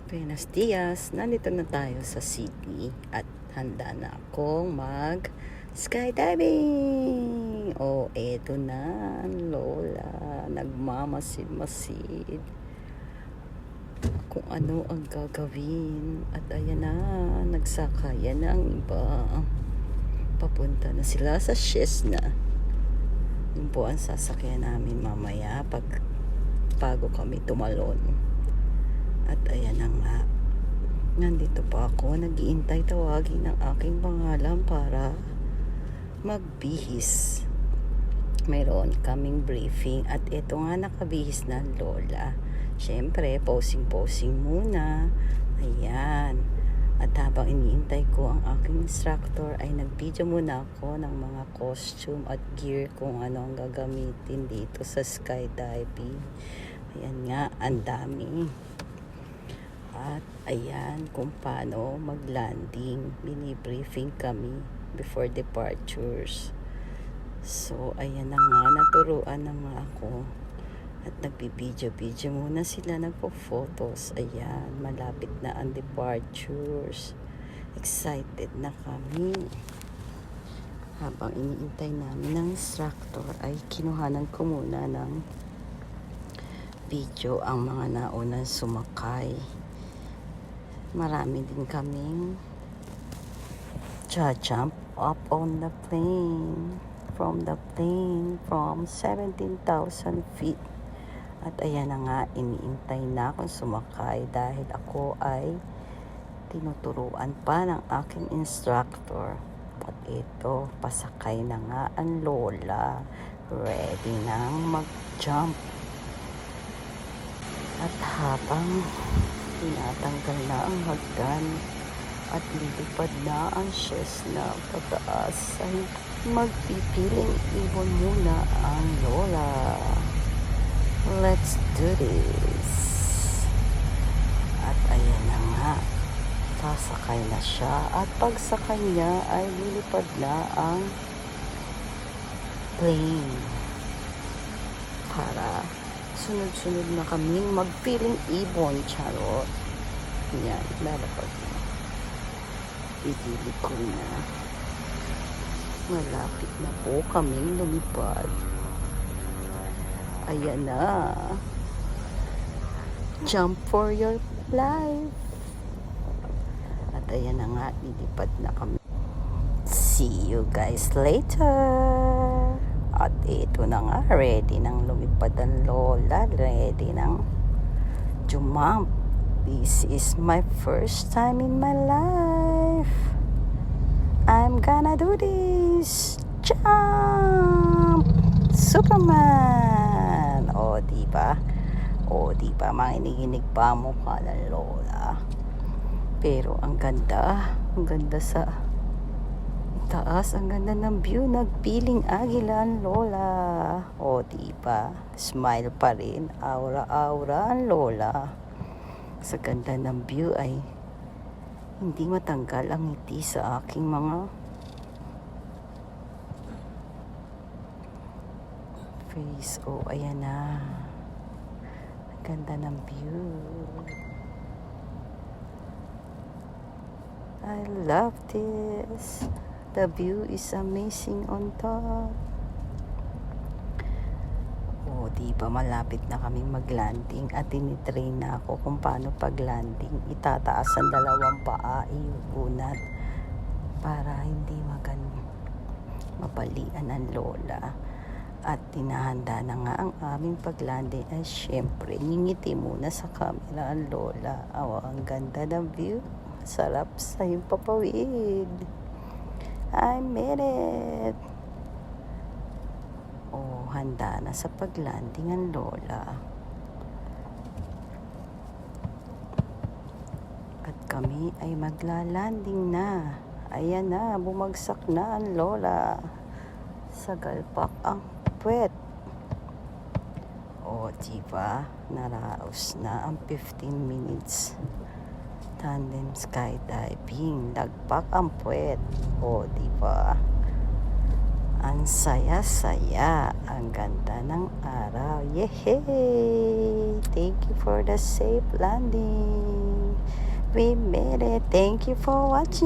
Buenos dias, nandito na tayo sa Sydney at handa na akong mag skydiving. Eto na ang lola, nagmamasid-masid kung ano ang gagawin. At ayan na, nagsakayan na ang iba. Papunta na sila sa Cessna. Yun po ang sasakyan namin mamaya bago kami tumalon. At ayan na nga, nandito pa ako, nag-iintay tawagin ng aking pangalan para magbihis. Mayroon kaming briefing at ito nga nakabihis na lola. Syempre, posing muna. Ayan. At habang iniintay ko ang aking instructor ay nag-video muna ako ng mga costume at gear kung ano ang gagamitin dito sa skydiving. Ayan nga, ang dami. At ayan kung paano mag-landing. Mini-briefing kami before departures. So ayan na nga, naturuan na nga ako. At nagbibideo muna sila, nagpo-photos. Ayan, malapit na ang departures. Excited na kami. Habang iniintay namin ng instructor ay kinuhanan ko muna ng video ang mga naunang sumakay. Marami din kaming jump up on the plane from 17,000 feet. At ayan na nga, iniintay na akong sumakay dahil ako ay tinuturuan pa ng aking instructor. At ito, pasakay na nga ang lola. Ready nang mag-jump. At habang tinatanggal na ang hagdan at lilipad na ang Cessna pataas ay magpipiling ibon muna ang lola. Let's do this. At ayan na nga, sasakay na siya at pagsakay niya ay lilipad na ang plane para sunod-sunod na kaming magpiling ibon. Charot. Yan, lalapag na. Idili ko na. Malapit na po kaming lumipad. Ayan na. Jump for your life. At ayan na nga, lilipad na kami. See you guys later. At ito na nga, ready nang lumipad ang lola, ready nang jump. This is my first time in my life. I'm gonna do this. Jump! Superman! Diba? Diba? Manginig pa ang mukha ng lola. Pero ang ganda sa taas, ang ganda ng view, nagpiling agila ang lola. Diba? Smile pa rin, aura ang lola. Sa ganda ng view ay hindi matanggal ang ngiti sa aking mga face. Ayan na. Ang ganda ng view. I love this. The view is amazing on top. Diba, malapit na kaming mag-landing at tinitrain na ako kung paano pag-landing. Itataas ang dalawang paa, iuunat para hindi mabalian ang lola. At tinahanda na nga ang aming pag-landing. Ay syempre, ngingiti muna sa camera ang lola. Ang ganda ng view. Sarap sa yung papawid. I made it. Handa na sa paglanding ang lola. At kami ay maglalanding na. Ayan na, bumagsak na ang lola. Sa galpak ang puwet. Diba? Naraos na ang 15 minutes. Tandem skydiving. Lagpak ang puwet. Diba? Ang saya-saya. Ang ganda ng araw. Yehey! Thank you for the safe landing. we made it. Thank you for watching.